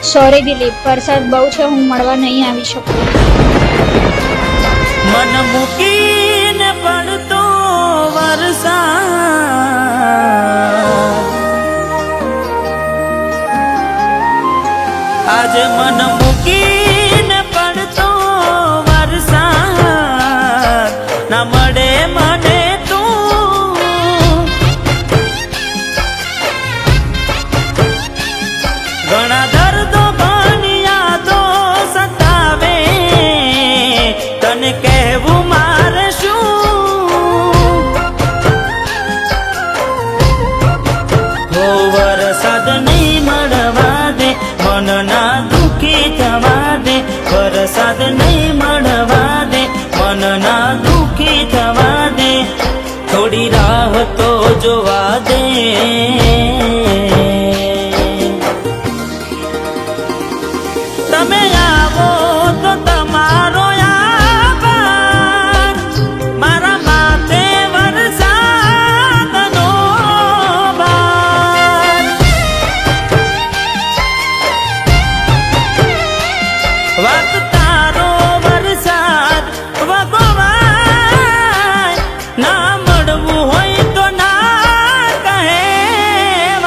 Sorry Dilip, વરસાદ બહુ છે, હું મળવા નહીં આવી શકું. મન મૂકીને પડતો વરસાદ, આજે મન મૂકીને પડતો વરસાદ, ના મળે મને ઘણા દર્દો ઘણી યાદો સતાવે, તને કહેવું મારે શું? હો વરસાદ નહીં મળવા દે, મન ના દુખી થવા દે, વરસાદ નહીં મળવા દે, મન ના દુખી થવા દે, થોડી રાહ તો જોવા દે. તમે આવો તો તમારો આભાર, મારા માથે વરસાદનો ભાર. વાત તારો વરસાદ વગોવાય, ના મળવું હોય તો ના કહેવાય.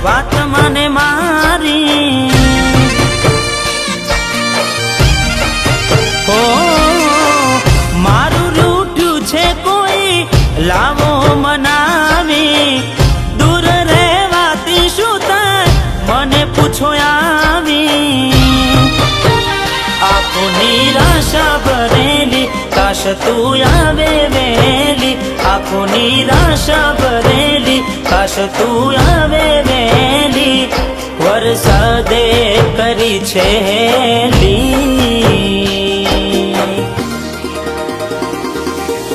વાત મને મારી હો, મારું રૂઠ્યું છે કોઈ લાવો મનાવી, દૂર રહેવાથી શું થાય મને પૂછો આવી. આંખો નિરાશા ભરેલી, કાશ તું આવે વહેલી, આંખો નિરાશા ભરેલી, કાશ તું આવે વહેલી, વરસાદે કરી છે હેલી.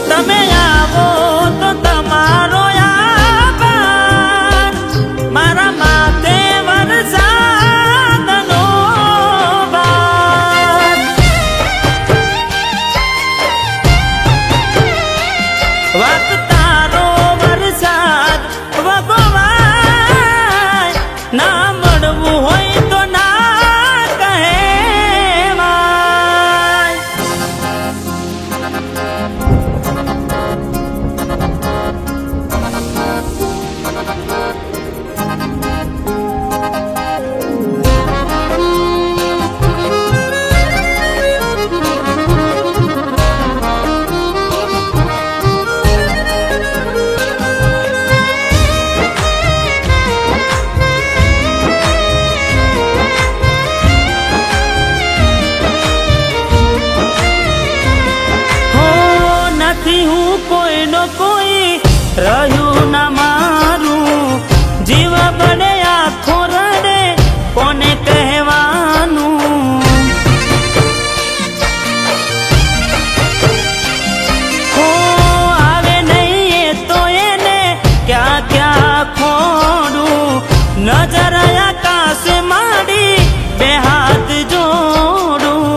તમે આવો તો તમારો આભાર, મારા માથે વરસાદનો ભાર. વાત તારો વરસાદ વગોવાય, ના મળવું હોય તો ના કહેવાય. હું કોઈનો કોઈ રહ્યું ના મારું, જીવ બને આખો રડે કોને કહેવાનું. હો આવે નહીં એ તો એને ક્યાં ક્યાં ખોડું, નજર આકાશ માંડી બે હાથ જોડું.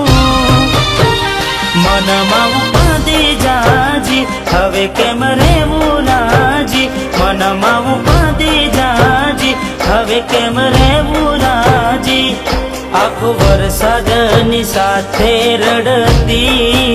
મનમાં ઉપાધી જાજી હવે કેમ રેવું રાજી, મનમાં ઉપાધી જાજી હવે કેમ રેવું રાજી. આખું વરસાદની સાથે રડતી